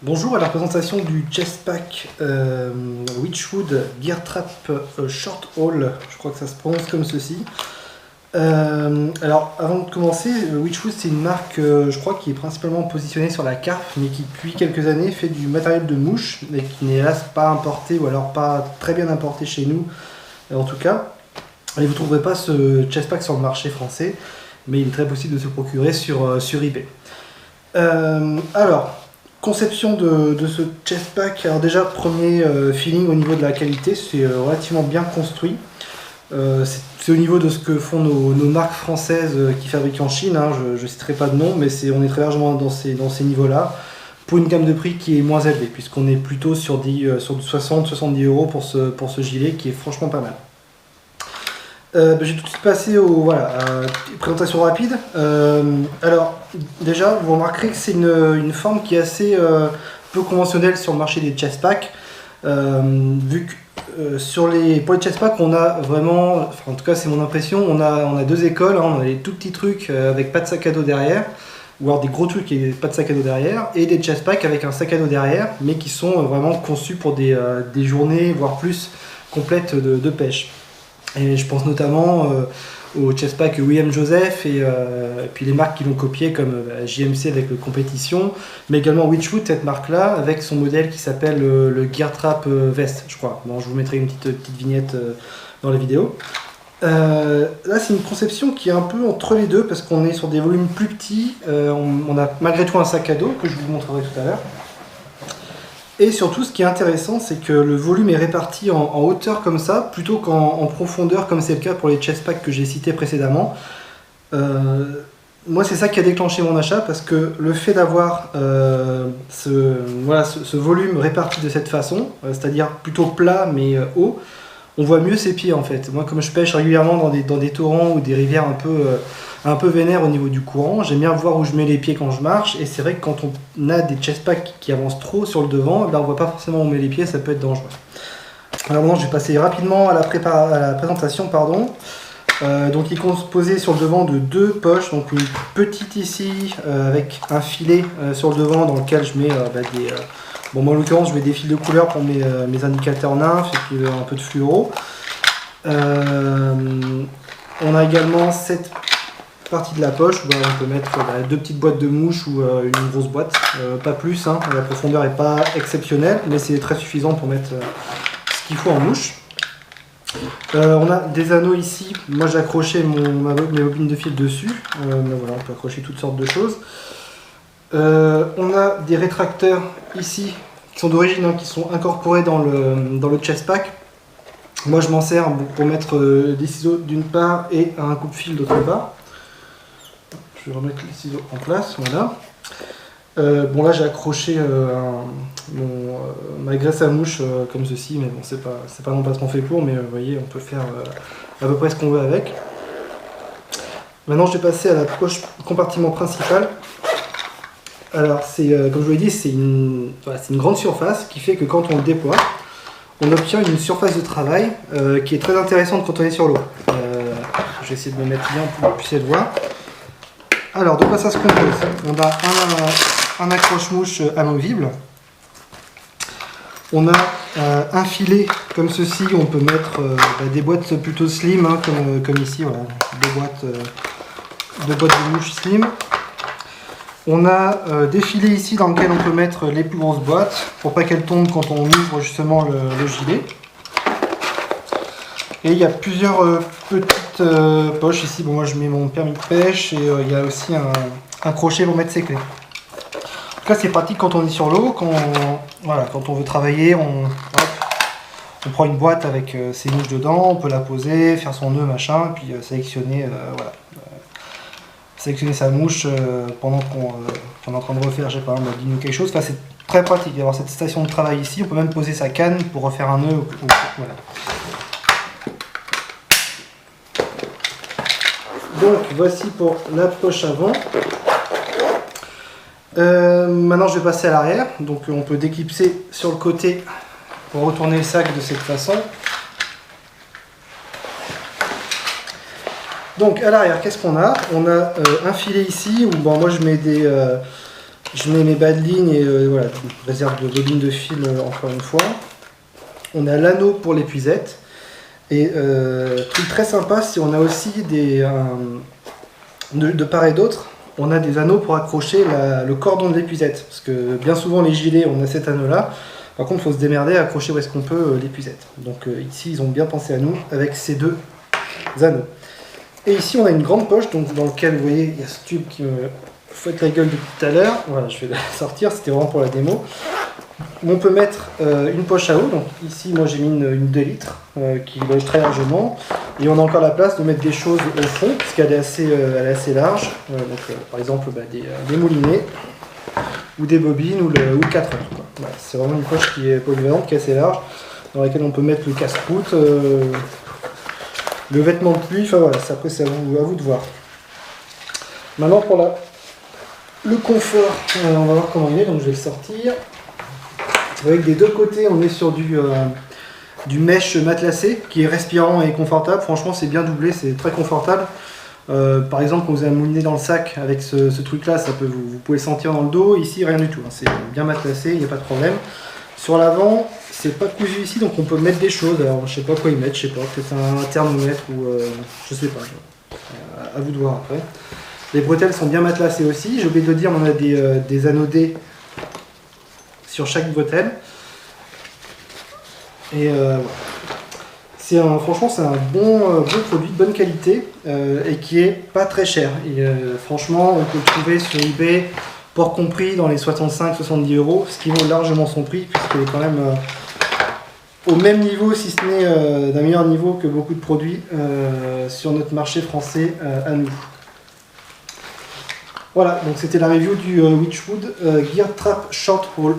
Bonjour à la présentation du Chestpack Witchwood Gear Trap Short Haul, je crois que ça se prononce comme ceci. Alors avant de commencer, Witchwood c'est une marque je crois qui est principalement positionnée sur la carpe mais qui depuis quelques années fait du matériel de mouche mais qui n'est hélas pas importé ou alors pas très bien importé chez nous en tout cas. Et vous ne trouverez pas ce Chestpack sur le marché français mais il est très possible de se procurer sur eBay. Alors, conception de ce chestpack, alors déjà premier feeling au niveau de la qualité, c'est relativement bien construit. C'est au niveau de ce que font nos marques françaises qui fabriquent en Chine, hein, je ne citerai pas de nom, mais on est très largement dans ces niveaux-là, pour une gamme de prix qui est moins élevée, puisqu'on est plutôt sur du 60-70 € pour ce gilet, qui est franchement pas mal. J'ai tout de suite passé présentation rapide. Alors déjà vous remarquerez que c'est une forme qui est assez peu conventionnelle sur le marché des chestpacks, vu que pour les chestpacks on a vraiment, enfin, en tout cas c'est mon impression, on a deux écoles, hein, on a les tout petits trucs avec pas de sac à dos derrière, ou alors des gros trucs et pas de sac à dos derrière, et des chestpacks avec un sac à dos derrière, mais qui sont vraiment conçus pour des journées, voire plus, complètes de pêche. Et je pense notamment au chestpack William Joseph et puis les marques qui l'ont copié comme JMC avec le Compétition, mais également Witchwood, cette marque-là, avec son modèle qui s'appelle le Gear Trap Vest, je crois. Bon, je vous mettrai une petite vignette dans la vidéo. Là, c'est une conception qui est un peu entre les deux parce qu'on est sur des volumes plus petits. On a malgré tout un sac à dos que je vous montrerai tout à l'heure. Et surtout, ce qui est intéressant, c'est que le volume est réparti en hauteur comme ça, plutôt qu'en profondeur, comme c'est le cas pour les chestpacks que j'ai cités précédemment. Moi, c'est ça qui a déclenché mon achat, parce que le fait d'avoir ce volume réparti de cette façon, c'est-à-dire plutôt plat mais haut, on voit mieux ses pieds en fait. Moi, comme je pêche régulièrement dans des torrents ou des rivières un peu vénères au niveau du courant, j'aime bien voir où je mets les pieds quand je marche, et c'est vrai que quand on a des chestpacks qui avancent trop sur le devant, ben on voit pas forcément où on met les pieds, ça peut être dangereux. Alors maintenant, je vais passer rapidement à la présentation, pardon. Donc il est composé sur le devant de deux poches, donc une petite ici avec un filet sur le devant dans lequel je mets bon, moi en l'occurrence je mets des fils de couleur pour mes indicateurs nymphes et puis un peu de fluoro. On a également cette partie de la poche où on peut mettre deux petites boîtes de mouches ou une grosse boîte, pas plus, hein, la profondeur n'est pas exceptionnelle, mais c'est très suffisant pour mettre ce qu'il faut en mouche. On a des anneaux ici, moi j'ai accroché mes bobines de fil dessus, mais voilà, on peut accrocher toutes sortes de choses. On a des rétracteurs ici qui sont d'origine, hein, qui sont incorporés dans le chestpack. Moi je m'en sers pour mettre des ciseaux d'une part et un coupe-fil d'autre part. Je vais remettre les ciseaux en place, voilà. Bon là j'ai accroché ma graisse à mouche comme ceci, mais bon c'est pas l'emplacement fait pour, mais vous voyez on peut faire à peu près ce qu'on veut avec. Maintenant je vais passer à la poche compartiment principale. Alors comme je vous l'ai dit, c'est une grande surface qui fait que quand on le déploie, on obtient une surface de travail qui est très intéressante quand on est sur l'eau. Je vais essayer de me mettre bien pour que vous puissiez le voir. Alors de quoi ça se compose? On a un accroche-mouche amovible. On a un filet comme ceci, on peut mettre des boîtes plutôt slim, hein, comme ici, voilà, deux boîtes de mouches slim. On a des filets ici dans lesquels on peut mettre les plus grosses boîtes pour pas qu'elles tombent quand on ouvre justement le gilet. Et il y a plusieurs petites poches ici. Bon, moi je mets mon permis de pêche et il y a aussi un crochet pour mettre ses clés. En tout cas, c'est pratique quand on est sur l'eau, quand on veut travailler, on prend une boîte avec ses mouches dedans, on peut la poser, faire son nœud, machin, et puis sélectionner sa mouche pendant qu'on est en train de refaire, je sais pas, un modine ou quelque chose. Enfin, c'est très pratique d'avoir cette station de travail ici. On peut même poser sa canne pour refaire un nœud. Voilà. Donc voici pour la poche avant. Maintenant je vais passer à l'arrière. Donc on peut déclipser sur le côté pour retourner le sac de cette façon. Donc à l'arrière, qu'est-ce qu'on a? On a un filet ici où moi je mets Je mets mes bas de ligne et voilà, réserve de bobine de fil encore une fois. On a l'anneau pour l'épuisette. Et truc très sympa, c'est on a aussi de part et d'autre, on a des anneaux pour accrocher le cordon de l'épuisette. Parce que bien souvent les gilets, on a cet anneau-là. Par contre, il faut se démerder à accrocher où est-ce qu'on peut l'épuisette. Donc ici, ils ont bien pensé à nous avec ces deux anneaux. Et ici, on a une grande poche donc, dans laquelle, vous voyez, il y a ce tube qui me fouette la gueule depuis tout à l'heure. Voilà, je vais la sortir, c'était vraiment pour la démo. On peut mettre une poche à eau. Donc ici, moi, j'ai mis une 2 litres qui loge très largement. Et on a encore la place de mettre des choses au fond, puisqu'elle est assez large. Par exemple, des moulinets, ou des bobines, ou le 4 heures. Voilà, c'est vraiment une poche qui est polyvalente, qui est assez large, dans laquelle on peut mettre le casse-croûte, le vêtement de pluie, enfin voilà, après c'est à vous de voir. Maintenant pour le confort, on va voir comment il est, donc je vais le sortir. Vous voyez que des deux côtés on est sur du mesh matelassé qui est respirant et confortable. Franchement c'est bien doublé, c'est très confortable. Par exemple quand vous avez un moulinet dans le sac avec ce truc là, vous pouvez le sentir dans le dos. Ici rien du tout, hein. C'est bien matelassé, il n'y a pas de problème. Sur l'avant, c'est pas cousu ici, donc on peut mettre des choses. Alors je sais pas quoi y mettre, je sais pas, peut-être un thermomètre ou je sais pas. À vous de voir après. Les bretelles sont bien matelassées aussi. J'ai oublié de le dire, on a des anodés sur chaque bretelle. Et voilà. Franchement, c'est un bon produit de bonne qualité et qui est pas très cher. Et, franchement, on peut le trouver sur eBay, port compris, dans les 65-70 €, ce qui vaut largement son prix, puisqu'il est quand même au même niveau, si ce n'est d'un meilleur niveau que beaucoup de produits sur notre marché français à nous. Voilà, donc c'était la review du Witchwood Gear Trap Short Haul.